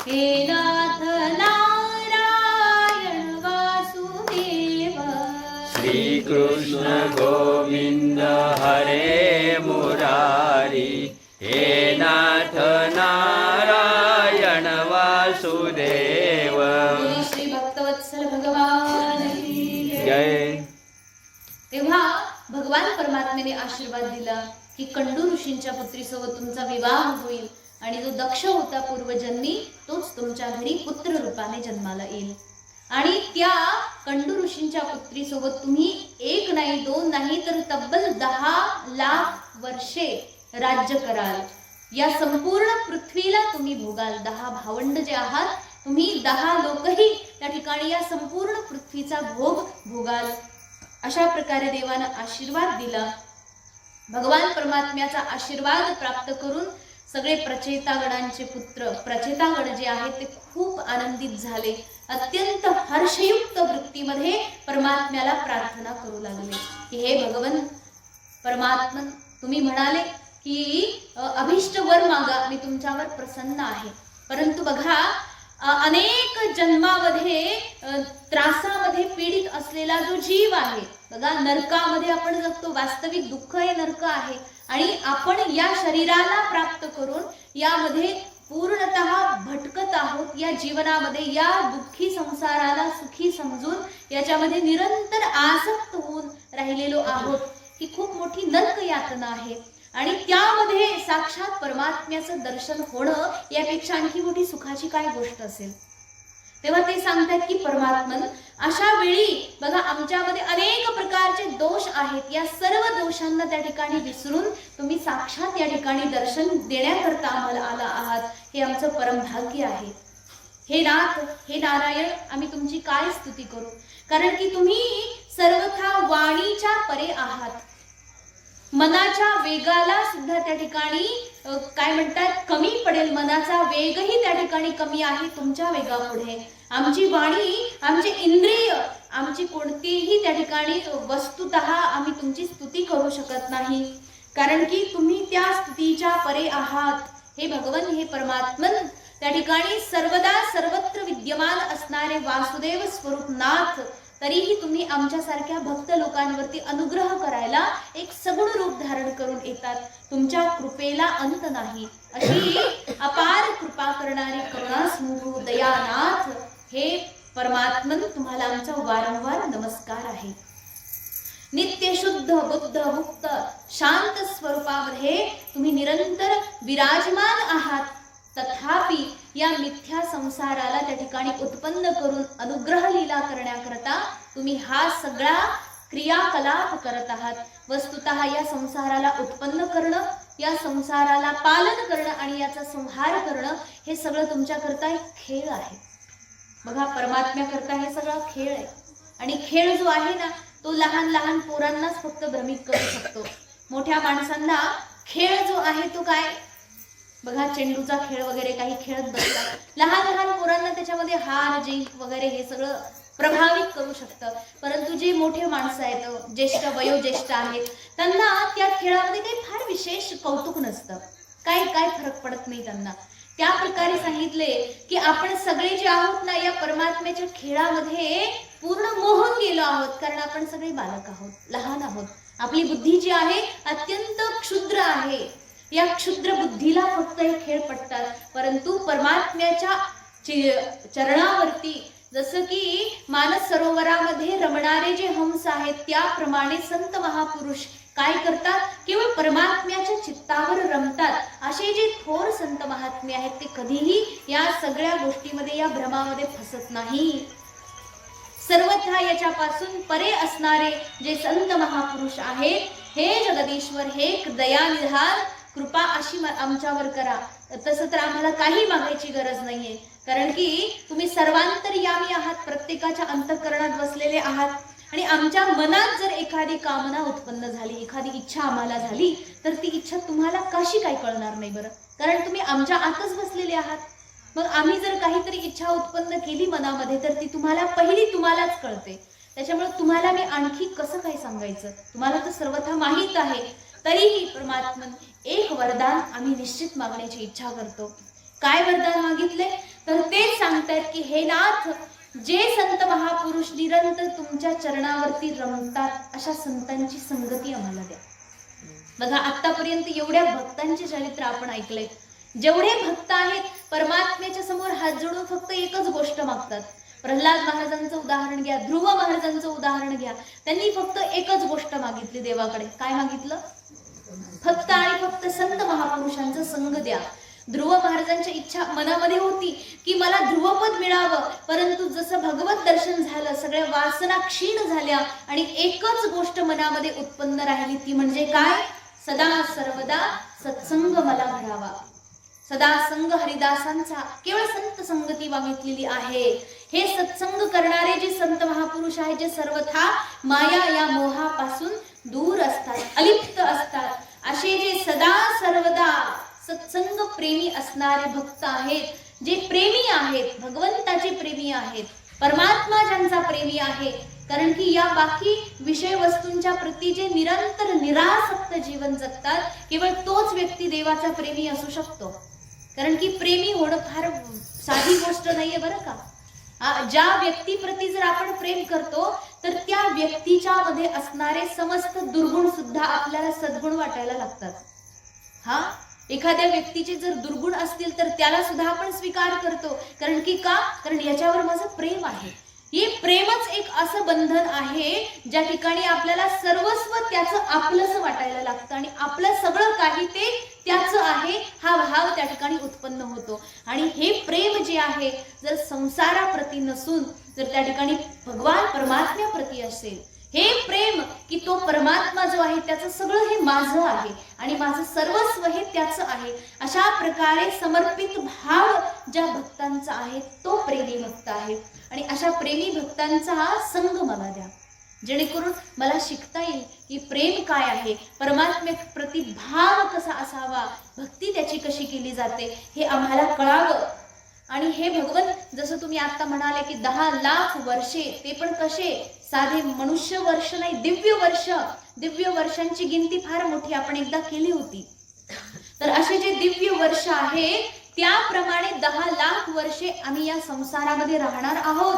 हे नाथ नारायण वासुदेव। श्रीकृष्ण गोविंद हरे मुरारी, हे नाथ नारायण वासुदेव। श्री भक्तवत्सल भगवान की जय। तेव्हा भगवान परमात्म्याने आशीर्वाद दिला की कंडू ऋषींच्या पुत्रीसोबत तुमचा विवाह होईल आणि जो दक्ष होता पूर्वजन्मी तोच तुमच्या घरी पुत्र रूपाने जन्माला येईल। आणि त्या कंडू ऋषींच्या पुत्रीसोबत तुम्ही एक नाही दोन नाही तर तब्बल 10 लाख वर्षे राज्य कराल। या संपूर्ण पृथ्वीला तुम्ही भोगाल। 10 भावंड जे आहात तुम्ही 10 लोकही त्या ठिकाणी या संपूर्ण पृथ्वीचा भोग भोगाल। अशा प्रकारे देवानं आशीर्वाद दिला। भगवान परमात्म्याचा आशीर्वाद प्राप्त करून सगळे प्रचेतागणांचे पुत्र प्रचेतागण जे आहेत ते खूप आनंदित झाले। अत्यंत हर्षयुक्त वृत्तीमध्ये परमात्म्याला प्रार्थना करू लागले की हे भगवन परमात्मन, तुम्ही म्हणाले की अभिष्ट वर मागा, मी तुमच्यावर प्रसन्न आहे। परंतु बघा अनेक जन्मामध्ये त्रासामध्ये पीडित असलेला जो जीव आहे, बघा नरकामध्ये आपण जगतो, वास्तविक दुःख हे नरक आहे आणि आपण या शरीराला प्राप्त करून यामध्ये पूर्णतः भटकत आहोत। या जीवनामध्ये या दुःखी संसाराला सुखी समजून याच्यामध्ये निरंतर आसक्त होऊन राहिलेलो आहोत। ही खूप मोठी नरक यातना आहे आणि त्यामध्ये साक्षात परमात्म्याचं दर्शन होणं यापेक्षा आणखी मोठी सुखाची काय गोष्ट असेल। तेव्हा ते सांगतात की परमात्मन, अशा वेळी बघा आमच्यामध्ये अनेक प्रकारचे दोष आहेत, या सर्व दोषांना त्या ठिकाणी विसरून तुम्ही साक्षात या ठिकाणी दर्शन देण्याकरता आम्हाला आला आहात, हे आमचं परमभाग्य आहे। हे नाथ, हे नारायण, आम्ही तुमची काय स्तुती करू, कारण की तुम्ही सर्वथा वाणीच्या परे आहात। मनाच्या वेगाला सुद्धा त्या ठिकाणी काय म्हणतात कमी पडेल, मनाचा वेगही त्या ठिकाणी कमी आहे तुमच्या वेगापुढे। आमची वाणी, आमचे इंद्रिय, आमची कोणतीही त्या ठिकाणी वस्तुतः आम्ही तुमची स्तुती करू शकत नाही, कारण की तुम्ही त्या स्तुतीच्या परे आहात। हे भगवन, हे परमात्मन, त्या ठिकाणी सर्वदा सर्वत्र विद्यमान असणारे वासुदेव स्वरूप नाथ, तरीही तुम्ही आमच्यासारख्या भक्त लोकांवरती अनुग्रह करायला एक सगुण रूप धारण करून येतात। तुमच्या कृपेला अंत नाही, अशी अपार कृपा करणारी करुणासिंधू दयानाथ हे परमात्मन, तुम्हाला आमचा वारंवार नमस्कार आहे। नित्य शुद्ध बुद्ध मुक्त शांत स्वरूपामध्ये तुम्ही निरंतर विराजमान आहात, तथापि या मिथ्या संसाराला त्या ठिकाणी उत्पन्न करून अनुग्रह लीला करण्याकरता तुम्ही हा सगळा क्रियाकलाप करत आहात। वस्तुतः या संसाराला उत्पन्न करणं, या संसाराला पालन करणं आणि याचा संहार करणं हे सगळं तुमच्याकरता एक खेळ आहे। बघा परमात्म्याकरता हे सगळं खेळ आहे आणि खेळ जो आहे ना तो लहान लहान पोरांनाच फक्त भ्रमित करू शकतो। मोठ्या माणसांना खेळ जो आहे तो काय, बघा चेंडूचा खेळ वगैरे काही खेळत बसतात, लहान लहान पोरांना त्याच्यामध्ये हार जीत वगैरे हे सगळं प्रभावित करू शकतं। परंतु जे मोठे माणसं आहेत, ज्येष्ठ वयोज्येष्ठ आहेत, त्यांना त्या खेळामध्ये काही फार विशेष कौतुक नसतं, काय फरक पडत नाही त्यांना। त्या प्रकारे सांगितले की आपण सगळे जे आहोत ना या परमात्म्याच्या खेळामध्ये पूर्ण मोहून गेलो आहोत, कारण आपण सगळे बालक आहोत, लहान आहोत। आपली बुद्धी जी आहे अत्यंत क्षुद्र आहे, या क्षुद्र बुद्धीला फक्त हे खेळ पडतात। परंतु परमात्म्याच्या चरणावरती जसं की मानस सरोवरामध्ये रमणारे जे हंस आहेत त्याप्रमाणे संत महापुरुष काय करतात, केवळ परमात्म्याच्या चित्तावर रमतात। असे जे थोर संत महात्मे आहेत ते कधीही या सगळ्या गोष्टीमध्ये, या भ्रमामध्ये फसत नाही। सर्वथा याच्यापासून परे असणारे जे संत महापुरुष आहेत, हे जगदीश्वर, हे दयानिधान, कृपा अशी आमच्यावर करा। तसं तर आम्हाला काही मागायची गरज नाहीये, कारण की तुम्ही सर्वांतर्यामी आहात, प्रत्येकाच्या अंतःकरणात बसलेले आहात आणि आमच्या मनात जर एखादी कामना उत्पन्न झाली, एखादी इच्छा आम्हाला झाली, तर ती इच्छा तुम्हाला कशी काय कळणार नाही बरं, कारण तुम्ही आमच्या आतच बसलेले आहात। मग आम्ही जर काहीतरी इच्छा उत्पन्न केली मनामध्ये तर ती पहिली तुम्हालाच कळते। त्याच्यामुळे तुम्हाला मी आणखी कसं काय सांगायचं, तुम्हाला तर सर्वथा माहीत आहे। तरीही परमात्मन एक वरदान आम्ही निश्चित मागण्याची इच्छा करतो काय वरदान मागितले? तर ते सांगतायत की हे नाथ, जे संत महापुरुष निरंतर तुमच्या चरणावरती रमतात अशा संतांची संगती आम्हाला द्या. बघा, आतापर्यंत एवढ्या भक्तांचे चरित्र आपण ऐकलंय. जेवढे भक्त आहेत परमात्म्याच्या समोर हात जोडून फक्त एकच गोष्ट मागतात. प्रल्हाद महाराजांचं उदाहरण घ्या, ध्रुव महाराजांचं उदाहरण घ्या. त्यांनी फक्त एकच गोष्ट मागितली देवाकडे. काय मागितलं? फक्त आणि फक्त संत महापुरुषांचा संग द्या. ध्रुव महाराजांची इच्छा मनामध्ये होती की मला ध्रुवपद मिळावं, परंतु जसं भगवत दर्शन झालं सगळ्या वासना क्षीण झाल्या आणि एकच गोष्ट मनामध्ये उत्पन्न राहिली, ती म्हणजे काय? सदा सर्वदा सत्संग मला घडावा. सदा संग हरिदासांचा, केवळ संत संगती मागितलेली आहे. हे सत्संग करणारे जे संत महापुरुष आहेत, जे सर्वथा माया या मोहापासून दूर असतात, अलिप्त असतात, असे जे सदा सर्वदा सत्संग प्रेमी असणारे भक्त आहेत, जे प्रेमी आहेत, भगवंताचे प्रेमी आहेत, परमात्मा ज्यांचा प्रेमी आहे. कारण की या बाकी विषय वस्तूंच्या प्रती जे निरंतर निरासक्त जीवन जगतात, केवळ तोच व्यक्ती देवाचा प्रेमी असू शकतो. कारण की प्रेमी होणं फार साधी गोष्ट नाहीये बरं का. ज्या व्यक्तीप्रती जर आपण प्रेम करतो तर त्या व्यक्तीच्या मध्ये असणारे समस्त दुर्गुण सुद्धा आपल्याला सद्गुण वाटायला लागतात. एखाद्या व्यक्तीचे जर दुर्गुण असतील तर त्याला सुद्धा आपण स्वीकार करतो. कारण की का? कारण याच्यावर माझं प्रेम आहे. हे प्रेमच एक असं बंधन आहे ज्या ठिकाणी आपल्याला सर्वस्व त्याचं आपलंसं वाटायला लागतं आणि आपलं सगळं काही ते त्याचं आहे हा भाव त्या ठिकाणी उत्पन्न होतो. आणि हे प्रेम जे आहे जर संसाराप्रती नसून जर त्या ठिकाणी भगवान परमात्म्याप्रती असेल, हे प्रेम की तो परमात्मा जो आहे त्याचं सगळं हे माझं आहे आणि माझं सर्वस्व हे त्याचं आहे, अशा प्रकारे समर्पित भाव ज्या भक्तांचा आहे तो प्रेमी भक्त आहे. आणि अशा प्रेमी भक्तांचा हा संग मला द्या, जेणेकरून मला शिकता येईल की प्रेम काय आहे, परमात्म्याप्रती भाव कसा असावा, भक्ती त्याची कशी केली जाते हे आम्हाला कळावं. आणि हे भगवंत, जसं तुम्ही आता म्हणाले की 10 लाख वर्षे, ते पण कसे, साधे मनुष्य वर्ष नाही, दिव्य वर्ष. दिव्य वर्षांची गिनती फार मोठी आपण एकदा केली होती. तर असे जे दिव्य वर्ष आहे त्याप्रमाणे 10 लाख वर्षे आम्ही या संसारामध्ये राहणार आहोत,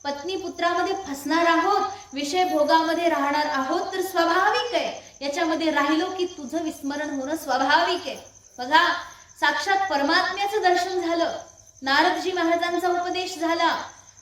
पत्नी पुत्रामध्ये फसणार आहोत, विषय भोगामध्ये राहणार आहोत. तर स्वाभाविक आहे याच्यामध्ये राहिलो की तुझं विस्मरण होणं स्वाभाविक आहे. बघा, साक्षात परमात्म्याचं दर्शन झालं, नारदजी महाराजांचा उपदेश झाला,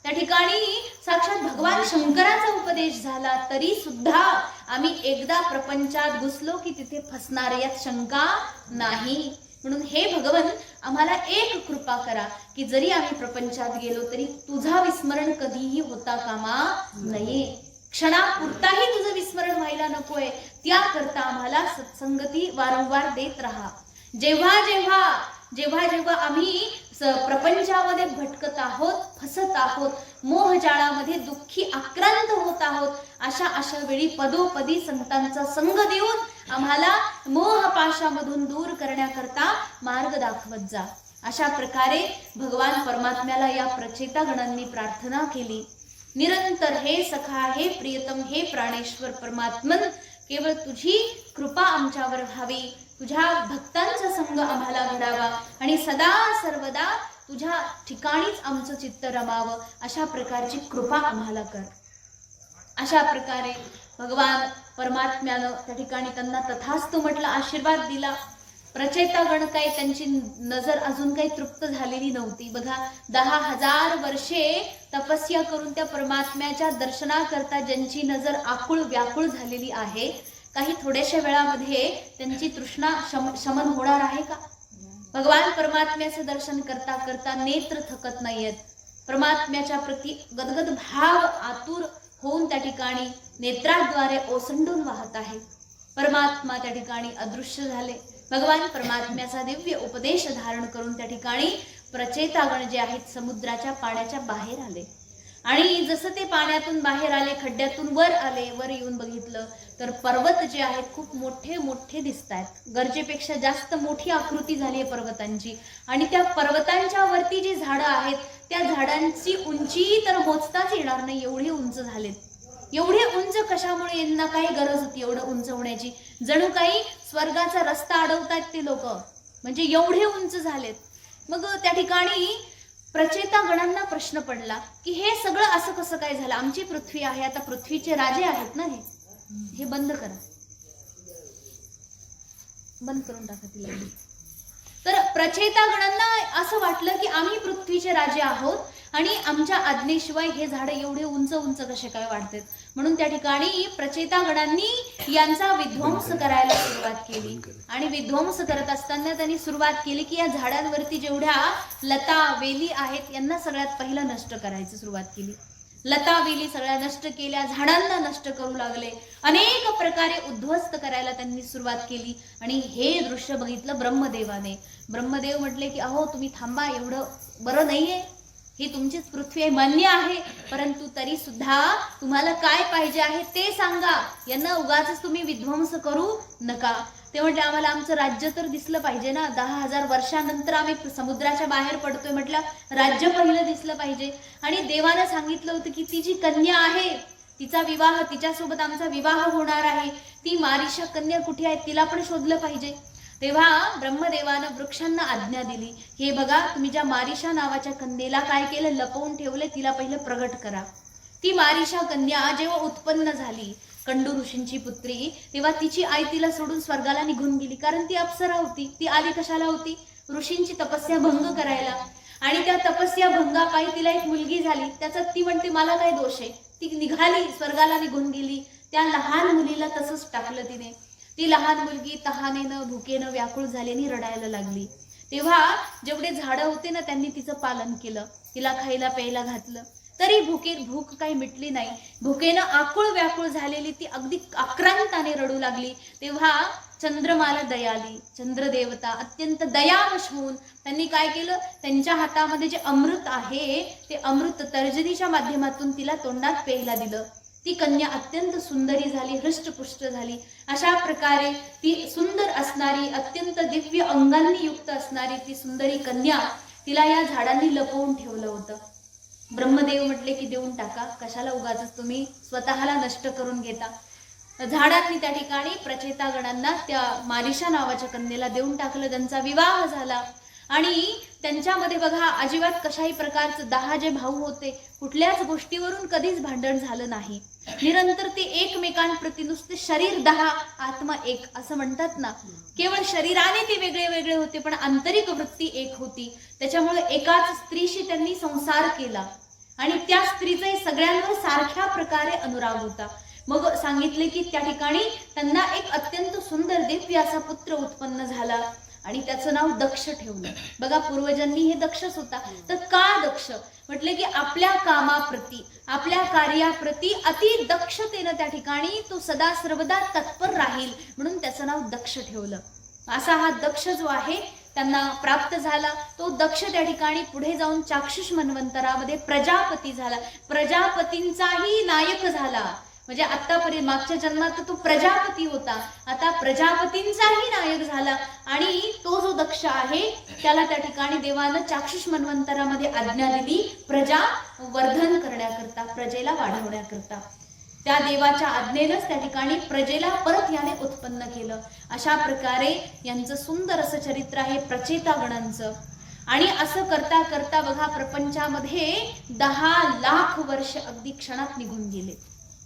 त्या ठिकाणी साक्षात भगवान शंकराचा उपदेश झाला, तरी सुद्धा आम्ही एकदा प्रपंचात घुसलो की तिथे फसणार यात शंका नाही. म्हणून हे भगवन, आम्हाला एक कृपा करा की जरी आम्ही प्रपंचात गेलो तरी तुझा विस्मरण कधीही होता कामा नये, क्षणापुरताही तुझं विस्मरण व्हायला नकोय. त्याकरता आम्हाला सत्संगती वारंवार देत राहा. जेव्हा जेव्हा जेव्हा जेव्हा आम्ही प्रपंचामध्ये भटकत आहोत, फसत आहोत, मोहजाळामध्ये दुःखी आक्रांत होत आहोत, अशा वेळी पदोपदी संतांचा संग देऊन आम्हाला मोहपाशामधून दूर करण्याकरता मार्ग दाखवत जा. अशा प्रकारे भगवान परमात्म्याला या प्रचेतागणांनी प्रार्थना केली. निरंतर हे सखा, हे प्रियतम, हे प्राणेश्वर परमात्मन, केवळ तुझी कृपा आमच्यावर व्हावी, तुझ्या भक्तांचा संग आम्हाला घडावा आणि सदा सर्वदा तुझ्या ठिकाणीच आमचं चित्त रमावं, अशा प्रकारची कृपा आम्हाला कर. अशा प्रकारे भगवान परमात्म्यानं त्या ठिकाणी त्यांना तथास्तु म्हटलं, आशीर्वाद दिला. प्रचेतागण काही त्यांची नजर अजून काही तृप्त झालेली नव्हती. बघा, 10,000 वर्षे तपस्या करून त्या परमात्म्याच्या दर्शनाकरता ज्यांची नजर आकुळ व्याकुळ झालेली आहे, काही थोड्याशा वेळामध्ये त्यांची तृष्णा शमन होणार आहे का? भगवान परमात्म्याचं दर्शन करता करता नेत्र थकत नाहीयेत. परमात्म्याच्या प्रती गदगद भाव आतुर होऊन त्या ठिकाणी नेत्राद्वारे ओसंडून वाहत आहे. परमात्मा त्या ठिकाणी अदृश्य झाले. भगवान परमात्म्याचा दिव्य उपदेश धारण करून त्या ठिकाणी प्रचेतागण जे आहेत समुद्राच्या पाण्याच्या बाहेर आले. आणि जसं ते पाण्यातून बाहेर आले, खड्ड्यातून वर आले, वर येऊन बघितलं तर पर्वत जे आहेत खूप मोठे मोठे दिसत आहेत. गरजेपेक्षा जास्त मोठी आकृती झाली आहे पर्वतांची. आणि त्या पर्वतांच्या वरती जी झाडं आहेत त्या झाडांची उंची तर मोजताच येणार नाही, एवढे उंच झालेत. एवढे उंच कशामुळे? यांना काही गरज होती एवढं उंच होण्याची? जणू काही स्वर्गाचा रस्ता अडवतायत ते लोक, म्हणजे एवढे उंच झालेत. मग त्या ठिकाणी प्रचेता गणांना प्रश्न पडला की हे सगळं असं कसं काय झालं, आमची पृथ्वी आहे, आता पृथ्वीचे राजे आहेत ना, हे बंद करा, बंद करून टाका ती लाईट. तर प्रचेता गणांना असं वाटलं की आम्ही पृथ्वीचे राजे आहोत आणि आमच्या आज्ञेशिवाय हे झाड एवढे उंच उंच कसे काय वाढतात, म्हणून त्या ठिकाणी प्रचेता गणांनी यांचा विध्वंस करायला सुरुवात केली. आणि विध्वंस करत असताना त्यांनी सुरुवात केली की या झाडांवरती जेवढ्या लता वेली आहेत यांना सगळ्यात पहिलं नष्ट करायची सुरुवात केली. लता वेली सगळ्या नष्ट केल्या, झाडांना नष्ट करू लागले, अनेक प्रकारे उद्ध्वस्त करायला त्यांनी सुरुवात केली. आणि हे दृश्य बघितलं ब्रह्मदेवाने. ब्रह्मदेव म्हटले की अहो तुम्ही थांबा, एवढं बरं नाहीये, ही तुमचीच पृथ्वी आहे, मान्य आहे, परंतु तरी सुद्धा तुम्हाला काय पाहिजे आहे ते सांगा, यांना उगाच तुम्ही विध्वंस करू नका. ते म्हटले आम्हाला आमचं राज्य तर दिसलं पाहिजे ना, 10,000 वर्षानंतर आम्ही समुद्राच्या बाहेर पडतोय, म्हटलं राज्य पहिलं दिसलं पाहिजे. आणि देवानं सांगितलं होतं की ती जी कन्या आहे तिचा विवाह, तिच्यासोबत आमचा विवाह होणार आहे, ती मारिशा कन्या कुठे आहे तिला पण शोधलं पाहिजे. तेव्हा ब्रह्मदेवानं वृक्षांना आज्ञा दिली, हे बघा तुम्ही ज्या मारिशा नावाच्या कन्येला काय केलं, लपवून ठेवले, तिला पहिलं प्रगट करा. ती मारिशा कन्या जेव्हा उत्पन्न झाली, कंडू ऋषींची पुत्री, तेव्हा तिची आई तिला सोडून स्वर्गाला निघून गेली, कारण ती अप्सरा होती. ती आली कशाला होती, ऋषींची तपस्या भंग करायला. आणि त्या तपस्या भंगापायी तिला एक मुलगी झाली, त्याचा ती म्हणते मला काय दोष आहे, ती निघाली, स्वर्गाला निघून गेली. त्या लहान मुलीला तसंच टाकलं तिने. ती लहान मुलगी तहानेनं भुकेनं व्याकुळ झाल्याने रडायला लागली. तेव्हा जेवढे झाडं होते ना त्यांनी तिचं पालन केलं, तिला खायला प्यायला घातलं, तरी भूक काही मिटली नाही. भुकेनं आकुळ व्याकुळ झालेली ती अगदी आक्रांताने रडू लागली. तेव्हा चंद्रमाला दया आली. चंद्रदेवता अत्यंत दयावश होऊन त्यांनी काय केलं, त्यांच्या हातामध्ये जे अमृत आहे ते अमृत तर्जनीच्या माध्यमातून तिला तोंडात प्यायला दिलं. ती कन्या अत्यंत सुंदरी झाली, हृष्टपुष्ट झाली. अशा प्रकारे ती सुंदर असणारी, अत्यंत दिव्य अंगांनी युक्त असणारी ती सुंदरी कन्या, तिला या झाडांनी लपवून ठेवलं होतं. ब्रह्मदेव म्हटले की देऊन टाका, कशाला उगाच तुम्ही स्वतःला नष्ट करून घेता. झाडांनी त्या ठिकाणी प्रचेता गणांना त्या मारिशा नावाच्या कन्येला देऊन टाकलं. त्यांचा विवाह झाला. आणि त्यांच्यामध्ये बघा अजिबात कशाही प्रकारचं 10 जे भाऊ होते कुठल्याच गोष्टीवरून कधीच भांडण झालं नाही. निरंतर ते एकमेकांप्रती नुसते शरीर 10 आत्मा 1 असं म्हणतात ना, केवळ शरीराने ते वेगळे वेगळे होते पण आंतरिक वृत्ती एक होती. त्याच्यामुळे एकाच स्त्रीशी त्यांनी संसार केला आणि त्या स्त्रीचा सगळ्यांवर सारख्या प्रकारे अनुराग होता. मग सांगितले की त्या ठिकाणी त्यांना एक अत्यंत सुंदर दिव्य असा पुत्र उत्पन्न झाला आणि त्याचं नाव दक्ष ठेवलं. बघा पूर्वजांनी हे दक्षच होता. तर का दक्ष म्हटले की आपल्या कामाप्रती, आपल्या कार्याप्रती अति दक्षतेनं त्या ठिकाणी तो सदा सर्वदा तत्पर राहील म्हणून त्याचं नाव दक्ष ठेवलं. असा हा दक्ष जो आहे त्यांना प्राप्त झाला. तो दक्ष त्या ठिकाणी पुढे जाऊन चाक्षुष मन्वंतरामध्ये प्रजापती झाला. प्रजापतींचाही नायक झाला. म्हणजे आतापर्यंत मागच्या जन्मात तो प्रजापती होता, आता प्रजापतींचाही नायक झाला. आणि तो जो दक्ष आहे त्याला त्या ठिकाणी देवानं चाक्षुष मन्वंतरामध्ये आज्ञा दिली प्रजा वर्धन करण्याकरता, प्रजेला वाढवण्याकरता. त्या देवाच्या आज्ञेनंच त्या ठिकाणी प्रजेला परत याने उत्पन्न केलं. अशा प्रकारे यांचं सुंदर असं चरित्र आहे प्रचेता गणांचं. आणि असं करता करता बघा प्रपंचामध्ये 10 लाख वर्ष अगदी क्षणात निघून गेले.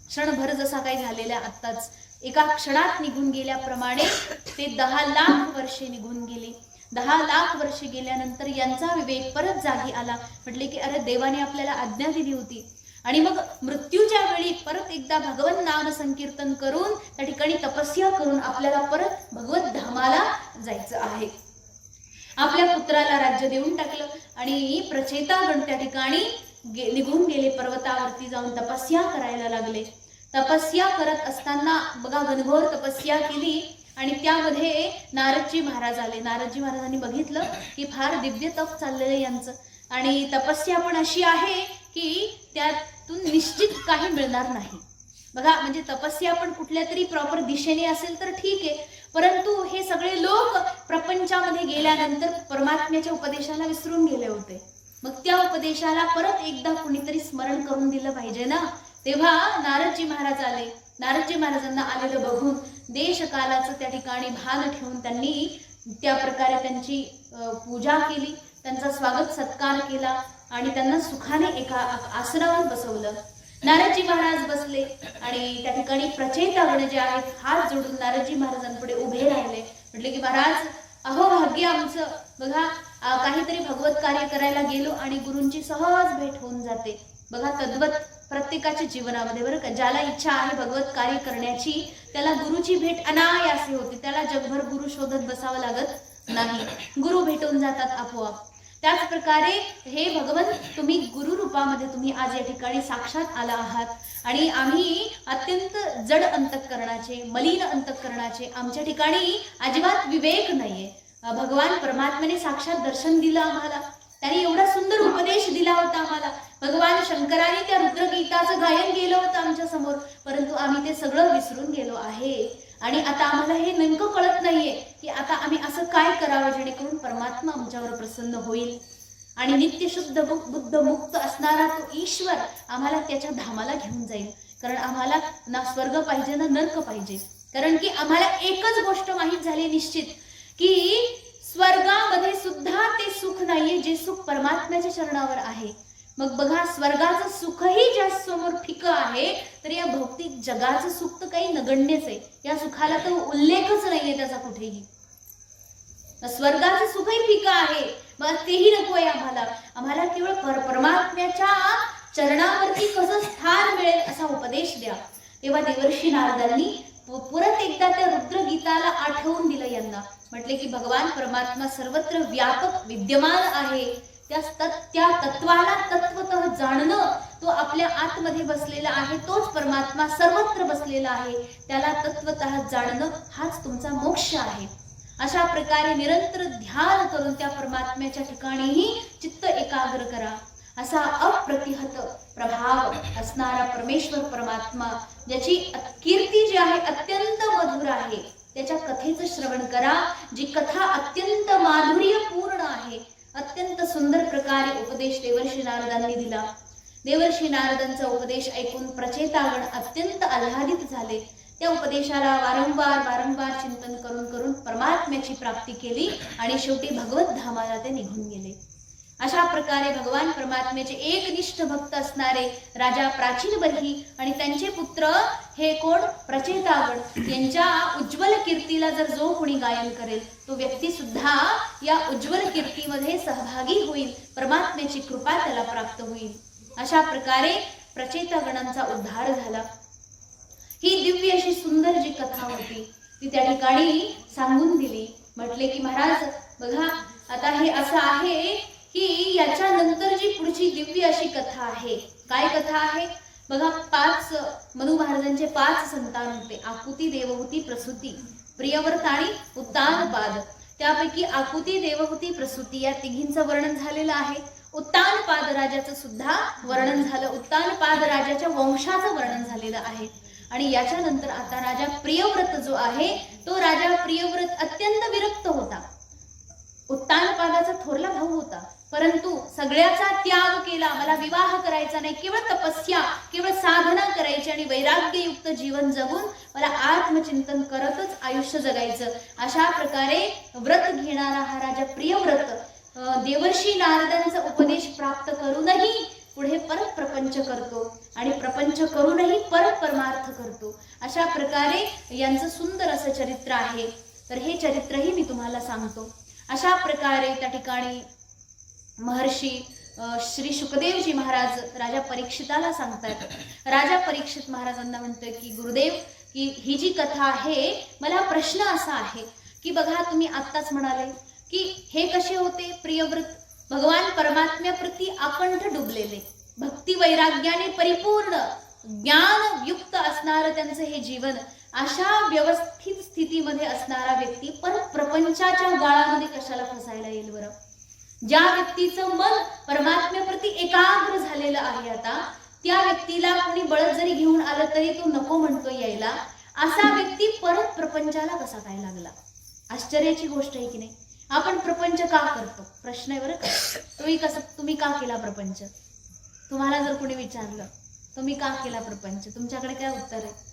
क्षणभर जसा काही झालेल्या आत्ताच एका क्षणात निघून गेल्याप्रमाणे ते 10 लाख वर्षे निघून गेली. 10 लाख वर्षे गेल्यानंतर यांचा विवेक परत जागी आला. म्हटले की अरे देवाने आपल्याला आज्ञा दिली होती. आणि मग मृत्यूच्या वेळी परत एकदा भगवत नाम संकीर्तन करून त्या ठिकाणी तपस्या करून आपल्याला परत भगवत धामाला जायचं आहे. आपल्या पुत्राला राज्य देऊन टाकलं आणि प्रचेता गण त्या ठिकाणी निघून गेले. पर्वतावरती जाऊन तपस्या करायला लागले. तपस्या करत असताना बघा घनघोर तपस्या केली आणि त्यामध्ये नारदजी महाराज आले. नारदजी महाराजांनी बघितलं की फार दिव्य तप चाललेलं यांचं आणि तपस्या पण अशी आहे की त्यातून निश्चित काही मिळणार नाही. बघा म्हणजे तपस्या पण कुठल्या तरी प्रॉपर दिशेने असेल तर ठीक आहे, परंतु हे सगळे लोक प्रपंचामध्ये गेल्यानंतर परमात्म्याच्या उपदेशाला विसरून गेले होते. मग त्या उपदेशाला परत एकदा कुणीतरी स्मरण करून दिलं पाहिजे ना. तेव्हा नारदजी महाराज आले. नारदजी महाराजांना आलेलं बघून देशकालाचं त्या ठिकाणी भान ठेवून त्यांनी त्या प्रकारे त्यांची पूजा केली. त्यांचा स्वागत सत्कार केला आणि त्यांना सुखाने एका आसनावर बसवलं. नारदजी महाराज बसले आणि त्या ठिकाणी प्रचेतागण जे आहेत हात जोडून नारदजी महाराजांपुढे उभे राहिले. म्हटले की महाराज, अहो भाग्य आमचं, बघा काहीतरी भगवत कार्य करायला गेलो आणि गुरूंची सहज भेट होऊन जाते. बघा तद्वत प्रत्येकाच्या जीवनामध्ये बरं का, ज्याला इच्छा आहे भगवत कार्य करण्याची त्याला गुरुची भेट अनायासे होते. त्याला जगभर गुरु शोधत बसावं लागत नाही, गुरु भेटून जातात आपोआप. त्याच प्रकारे हे भगवंत तुम्ही गुरु रूपामध्ये तुम्ही आज या ठिकाणी साक्षात आला आहात आणि आम्ही अत्यंत जड अंतःकरणाचे, मलिन अंतःकरणाचे, आमच्या ठिकाणी अजिबात विवेक नाहीये. भगवान परमात्म्याने साक्षात दर्शन दिलं आम्हाला, त्यांनी एवढा सुंदर उपदेश दिला होता आम्हाला. भगवान शंकराने त्या रुद्रगीताचं गायन केलं होतं आमच्या समोर, परंतु आम्ही ते सगळं विसरून गेलो आहे. आणि आता आम्हाला हे नेमकं कळत नाहीये की आता आम्ही असं काय करावं जेणेकरून परमात्मा आमच्यावर प्रसन्न होईल आणि नित्य शुद्ध बुद्ध मुक्त असणारा तो ईश्वर आम्हाला त्याच्या धामाला घेऊन जाईल. कारण आम्हाला ना स्वर्ग पाहिजे ना नरक पाहिजे. कारण की आम्हाला एकच गोष्ट माहीत झाली निश्चित की स्वर्गामध्ये सुद्धा ते सुख नाहीये जे सुख परमात्म्याच्या चरणावर आहे. मग बघा, स्वर्गाचं सुखही ज्या समोर फिकं आहे तर या भौतिक जगाचं सुख तर काही नगण्यच आहे. या सुखाला तर उल्लेखच नाहीये त्याचा कुठेही. स्वर्गाचं सुखही फिकं आहे, मग तेही नको आहे आम्हाला. आम्हाला केवळ परमात्म्याच्या चरणावरती कसं स्थान मिळेल असा उपदेश द्या. तेव्हा देवर्षी नारदांनी परत एकदा त्या रुद्रगीताला आठवून दिलं यांना. म्हटले की भगवान परमात्मा सर्वत्र व्यापक विद्यमान आहे. त्या तत्वाला तत्वतः जाणणं, तो आपल्या आतमध्ये बसलेला आहे, तोच परमात्मा सर्वत्र बसलेला आहे, त्याला तत्वतः जाणणं हाच तुमचा मोक्ष आहे. अशा प्रकारे निरंतर ध्यान करून त्या परमात्म्याच्या ठिकाणीही चित्त एकाग्र करा. असा अप्रतिहत प्रभाव असणारा परमेश्वर परमात्मा, ज्याची कीर्ती जी आहे अत्यंत मधुर आहे, त्याच्या कथेचं श्रवण करा. जी कथा अत्यंत माधुर्यपूर्ण आहे. अत्यंत सुंदर प्रकारे उपदेश देवर्षी नारदांनी दिला. देवर्षी नारदांचा उपदेश ऐकून प्रचेतागण अत्यंत आल्हादित झाले. त्या उपदेशाला वारंवार चिंतन करून करून परमात्म्याची प्राप्ती केली आणि शेवटी भगवत धामाला ते निघून गेले. अशा प्रकारे भगवान परमात्म्याचे एकनिष्ठ भक्त असणारे राजा प्राचीन बर्ही आणि त्यांचे पुत्र हे कोण, प्रचेतागण, यांच्या उज्ज्वल कीर्तीला जर जो कोणी गायन करेल तो व्यक्ती सुद्धा या उज्ज्वल कीर्तीमध्ये सहभागी होईल. परमात्म्याची कृपा त्याला प्राप्त होईल. अशा प्रकारे प्रचेतागणांचा उद्धार झाला. ही दिव्य अशी सुंदर जी कथा होती ती त्या ठिकाणी सांगून दिली. म्हटले की महाराज बघा, आता हे असं आहे की याच्यानंतर जी पुढची दिव्य अशी कथा आहे. काय कथा आहे बघा. मनु महाराजांचे 5 संतान होते. आकुती, देवहूती, प्रसूती, प्रियव्रत आणि उत्तानपाद. त्यापैकी आकुती, देवहूती, प्रसूती या तिघींचं वर्णन झालेलं आहे. उत्तानपाद राजाचं सुद्धा वर्णन झालं. उत्तानपाद राजाच्या वंशाचं वर्णन झालेलं आहे. आणि याच्यानंतर आता राजा प्रियव्रत जो आहे तो राजा प्रियव्रत अत्यंत विरक्त होता. उत्तानपादाचा थोरला भाऊ होता, परंतु सगळ्याचा त्याग केला. मला विवाह करायचा नाही, केवळ तपस्या, केवळ साधना करायची आणि वैराग्ययुक्त जीवन जगून मला आत्मचिंतन करतच आयुष्य जगायचं. अशा प्रकारे व्रत घेणारा हा राजा प्रियव्रत देवर्षी नारदांचा उपदेश प्राप्त करूनही पुढे परत प्रपंच करतो आणि प्रपंच करूनही परत परमार्थ करतो. अशा प्रकारे यांचं सुंदर असं चरित्र आहे. तर हे चरित्रही मी तुम्हाला सांगतो. अशा प्रकारे त्या ठिकाणी महर्षी श्री शुकदेवजी महाराज राजा परीक्षिताला सांगतात. राजा परीक्षित महाराजांना म्हणतोय की गुरुदेव, की ही जी कथा आहे, मला प्रश्न असा आहे की बघा, तुम्ही आत्ताच म्हणाले की हे कसे होते, प्रियव्रत भगवान परमात्म्याप्रती आकंठ डुबलेले, भक्ती वैराग्याने परिपूर्ण, ज्ञानयुक्त असणारं त्यांचं हे जीवन. अशा व्यवस्थित स्थितीमध्ये असणारा व्यक्ती परत प्रपंचाच्या गाळामध्ये कशाला फसायला येईल बरं? ज्या व्यक्तीचं मन परमात्म्याप्रती एकाग्र झालेलं आहे, आता त्या व्यक्तीला कोणी बळद जरी घेऊन आलं तरी तो नको म्हणतो यायला. असा व्यक्ती परत प्रपंचाला कसा काय लागला? आश्चर्याची गोष्ट आहे की नाही? आपण प्रपंच का करतो? प्रश्न आहे बरं का. तुम्ही का केला प्रपंच? तुम्हाला जर कोणी विचारलं तुम्ही का केला प्रपंच, तुमच्याकडे काय उत्तर आहे?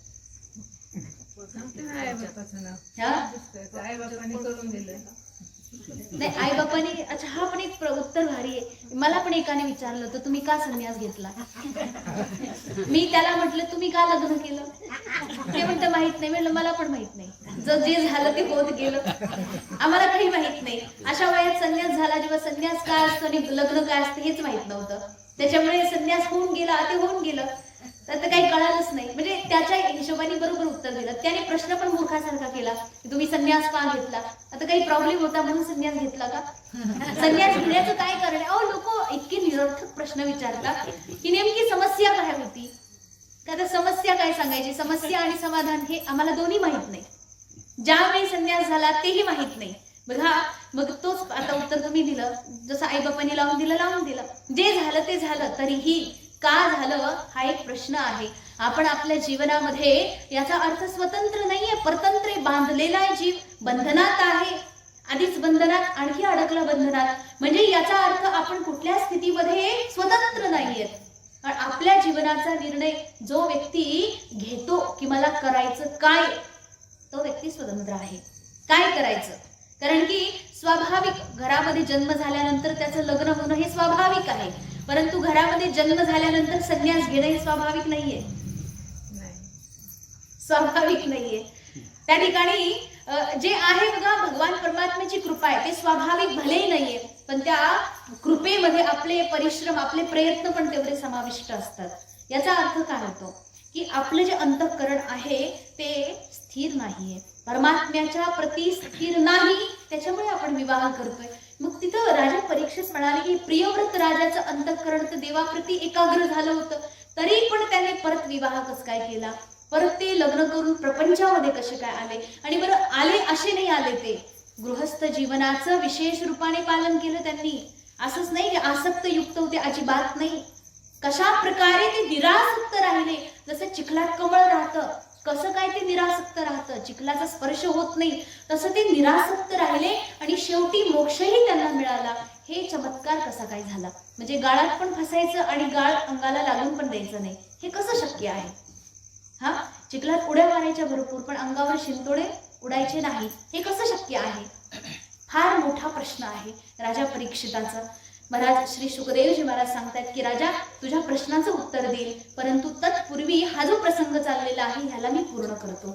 नाही, आई बापाने, अच्छा हा पण एक उत्तर भारी आहे. मला पण एकाने विचारलं होतं तुम्ही का संन्यास घेतला. मी त्याला म्हटलं तुम्ही का लग्न केलं. ते म्हणतं माहित नाही. म्हणलं मला पण माहित नाही. जे झालं ते होत गेलं, आम्हाला काही माहित नाही. अशा वयात संन्यास झाला, जेव्हा संन्यास काय असतो आणि लग्न काय असतं हेच माहित नव्हतं. त्याच्यामुळे संन्यास होऊन गेला, ते होऊन गेलं, तर काही कळालंच नाही. म्हणजे त्याच्या हिशोबाने बरोबर उत्तर दिलं. त्याने प्रश्न पण मूर्खासारखा केला की तुम्ही संन्यास का घेतला. आता काही प्रॉब्लेम होता म्हणून संन्यास घेतला का. संन्यास घेण्याचं काय कारण आहे. अहो लोक इतके निरर्थक प्रश्न विचारतात की नेमकी समस्या काय होती. का आता समस्या काय सांगायची. समस्या आणि समाधान हे आम्हाला दोन्ही माहित नाही. ज्यावेळी संन्यास झाला तेही माहित नाही. बघा, मग तोच आता उत्तर तुम्ही दिलं, जसं आई बापांनी लावून दिलं. जे झालं ते झालं, तरीही का झालं हा एक प्रश्न आहे. आपण आपल्या जीवनामध्ये याचा अर्थ स्वतंत्र नाहीये, परतंत्र आहे. बांधलेला आहे जीव, बंधनात आहे, आधीच बंधनात, आणखी अडकला बंधनात. म्हणजे याचा अर्थ आपण कुठल्या स्थितीमध्ये स्वतंत्र नाहीये. आपल्या जीवनाचा निर्णय जो व्यक्ती घेतो की मला करायचं काय, तो व्यक्ती स्वतंत्र आहे. काय करायचं, कारण की स्वाभाविक घरामध्ये जन्म झाल्यानंतर त्याचं लग्न होणं हे स्वाभाविक आहे. परंतु घरामध्ये जन्म झाल्यानंतर संन्यास घेणं हे स्वाभाविक नाहीये. स्वाभाविक नाहीये. त्या ठिकाणी जे आहे बघा, भगवान परमात्म्याची कृपा आहे, ते स्वाभाविक भलेही नाहीये, पण त्या कृपेमध्ये आपले परिश्रम, आपले प्रयत्न पण तेवढे समाविष्ट असतात. याचा अर्थ काय होतो की आपलं जे अंतःकरण आहे ते स्थिर नाहीये, परमात्म्याच्या प्रती स्थिर नाही. त्याच्यामुळे आपण विवाह करतोय. मग तिथं राजा परीक्षित म्हणाले की प्रियव्रत राजाचं अंतःकरण तर देवाप्रती एकाग्र झालं होतं, तरी पण त्याने परत विवाह कस काय केला, परत ते लग्न करून प्रपंचामध्ये कसे काय आले. आणि बरं आले असे नाही आले, ते गृहस्थ जीवनाचं विशेष रूपाने पालन केलं त्यांनी. असंच नाही की आसक्त युक्त होते, अजिबात नाही. कशा प्रकारे ते निरासक्त राहिले. जसं चिखलात कमळ राहतं, कसं काय ते निरासक्त राहतं, चिखलाचा स्पर्श होत नाही, तसं ते निरासक्त राहिले आणि शेवटी मोक्षही त्यांना मिळाला. हे चमत्कार कसा काय झाला. म्हणजे गाळात पण फसायचं आणि गाळ अंगाला लागून पण द्यायचं नाही, हे कसं शक्य आहे. हा, चिखलात उड्या मारायच्या भरपूर, पण अंगावर शिंतोडे उडायचे नाही, हे कसं शक्य आहे. फार मोठा प्रश्न आहे राजा परीक्षिताचा. महाराज श्री सुखदेवजी महाराज सांगतात की राजा तुझ्या प्रश्नाचं उत्तर देईल, परंतु तत्पूर्वी हा जो प्रसंग चाललेला आहे ह्याला मी पूर्ण करतो.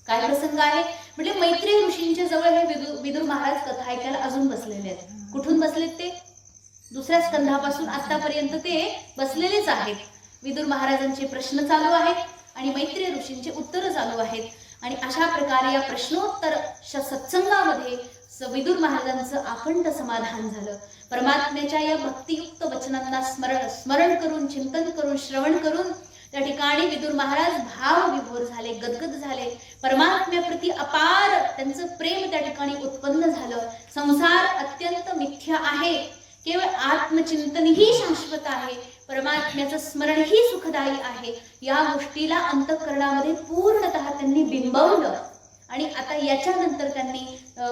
काय प्रसंग आहे म्हणजे मैत्रेय ऋषींच्या जवळ हे विदुर महाराज कथा ऐकायला अजून बसलेले आहेत. कुठून बसलेत ते, दुसऱ्या स्कंधापासून आतापर्यंत ते बसलेलेच आहेत. विदुर महाराजांचे प्रश्न चालू आहेत आणि मैत्रेय ऋषींचे उत्तर चालू आहेत. आणि अशा प्रकारे या प्रश्नोत्तर सत्संगामध्ये विदुर महाराजांचं अखंड समाधान झालं. परमात्म्याच्या या भक्तियुक्त वचनांना स्मरण करून, चिंतन करून, श्रवण करून त्या ठिकाणी विदुर महाराज भावविभोर झाले, गदगद झाले. परमात्म्याप्रती अपार त्यांचं प्रेम त्या ठिकाणी उत्पन्न झालं. संसार अत्यंत मिथ्या आहे, केवळ आत्मचिंतन ही शाश्वत आहे, परमात्म्याचं स्मरण ही सुखदायी आहे. या गोष्टीला अंतःकरणामध्ये पूर्णतः त्यांनी बिंबवलं. आणि आता याच्यानंतर त्यांनी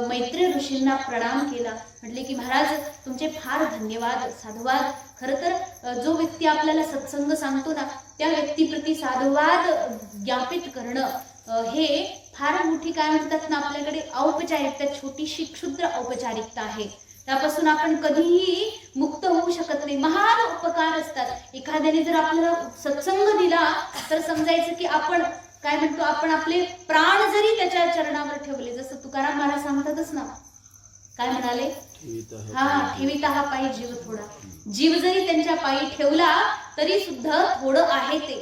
मैत्रेय ऋषींना प्रणाम केला. म्हटले की महाराज तुमचे फार धन्यवाद, साधुवाद. खरं तर जो व्यक्ती आपल्याला सत्संग सांगतो ना, त्या व्यक्तीप्रती साधुवाद ज्ञापित करणं हे फार मोठी काय म्हणतात ना आपल्याकडे औपचारिकता, छोटीशी क्षुद्र औपचारिकता आहे. त्यापासून आपण कधीही मुक्त होऊ शकत नाही. महान उपकार असतात. एखाद्याने जर आपल्याला सत्संग दिला तर समजायचं की आपण काय म्हणतो, आपण आपले प्राण जरी त्याच्या चरणावर ठेवले, जसं तुकाराम महाराज सांगतातच ना, काय म्हणाले, हा ठेविता हा पायी जीव थोडा. जीव जरी त्यांच्या पायी ठेवला तरी सुद्धा थोडं आहे ते.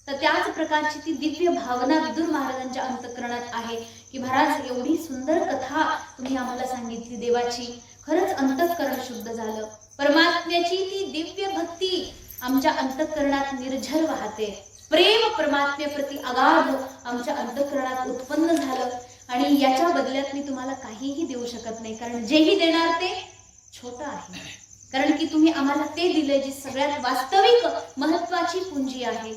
तर त्याच प्रकारची ती दिव्य भावना विदुर महाराजांच्या अंतःकरणात आहे की महाराज एवढी सुंदर कथा तुम्ही आम्हाला सांगितली देवाची. खरंच अंतःकरण शुद्ध झालं. परमात्म्याची ती दिव्य भक्ती आमच्या अंतःकरणात निर्झर वाहते. प्रेम परमात्म्याप्रती अगाध आमच्या अंतःकरणात उत्पन्न झालं. आणि याच्या बदल्यात मी तुम्हाला काहीही देऊ शकत नाही, कारण जेही देणार ते छोटं आहे. कारण की तुम्ही आम्हाला ते दिले जी सगळ्यात वास्तविक महत्वाची पुंजी आहे.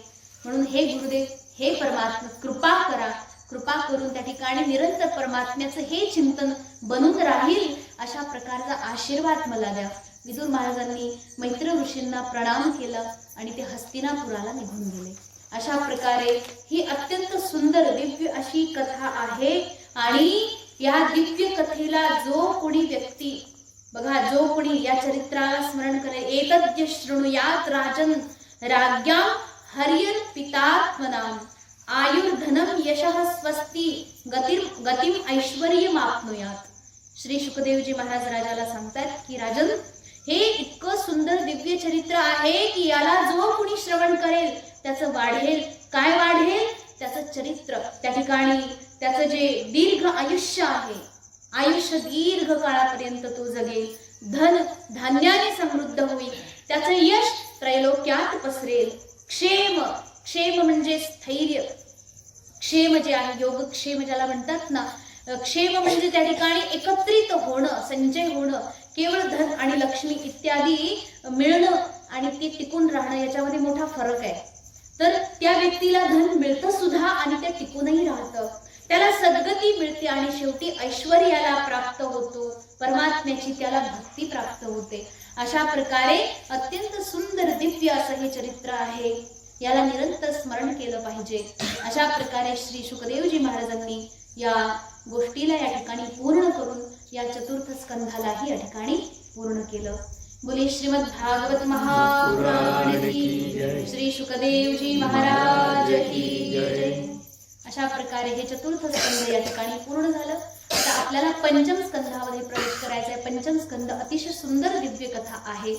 म्हणून हे गुरुदेव, हे परमात्मा कृपा करा. कृपा करून त्या ठिकाणी निरंतर परमात्म्याचं हे चिंतन बनून राहील अशा प्रकारचा आशीर्वाद मला द्या. विदुर महाराजांनी मैत्रेय ऋषींना प्रणाम केलं आणि ते हस्तिनापुराला निघून गेले. अशा प्रकारे ही अत्यंत सुंदर दिव्य अशी कथा आहे. आणि या दिव्य कथेला जो कोणी व्यक्ती बघा, जो कोणी या चरित्राला स्मरण करेल, एतद्य शृणुयात राजन राज्ञा हरियन पितात्मनाम आयुर्धनम यशः स्वस्ति गतिम ऐश्वर्यमाप्नुयात. श्री शुकदेवजी महाराज राजाला सांगतात की राजन, हे इतकं सुंदर दिव्य चरित्र आहे की याला जो कोणी श्रवण करेल त्याचं वाढेल. काय वाढेल? त्याचं चरित्र. त्या ठिकाणी त्याचं जे दीर्घ आयुष्य आहे, आयुष्य दीर्घ काळापर्यंत तो जगेल, धन धान्याने समृद्ध होईल, त्याचं यश त्रैलोक्यात पसरेल. क्षेम, क्षेम म्हणजे स्थैर्य. क्षेम जे आहे, योगक्षेम ज्याला म्हणतात ना, क्षेम म्हणजे त्या ठिकाणी एकत्रित होणं, संचय होणं. केवळ धन आणि लक्ष्मी इत्यादी मिळणं आणि ते टिकून राहणं याच्यामध्ये मोठा फरक आहे. तर त्या व्यक्तीला धन मिळतं सुद्धा आणि ते टिकूनही राहतं, त्याला सद्गती मिळते आणि शेवटी ऐश्वर्याला प्राप्त होतो, परमात्म्याची त्याला भक्ती प्राप्त होते. अशा प्रकारे अत्यंत सुंदर दिव्य असं हे चरित्र आहे. याला निरंतर स्मरण केलं पाहिजे. अशा प्रकारे श्री शुकदेवजी महाराजांनी या गोष्टीला या ठिकाणी पूर्ण करून या चतुर्थ स्कंधालाही या ठिकाणी पूर्ण केलं. बोले श्रीमद भागवत महापुराण की जय, श्री शुकदेवजी महाराज की जय. अशा प्रकारे हे चतुर्थ स्कंध या ठिकाणी पूर्ण झालं. आता आपल्याला पंचम स्कंधामध्ये प्रवेश करायचा आहे. पंचम स्कंध अतिशय सुंदर दिव्य कथा आहे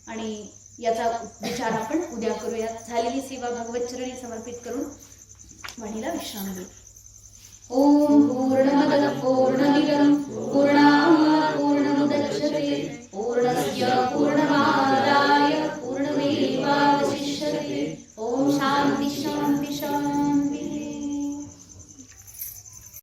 आणि याचा विचार आपण उद्या करूया. झालेली सेवा भगवत चरणी समर्पित करून वाणीला विश्राम देऊ. ओम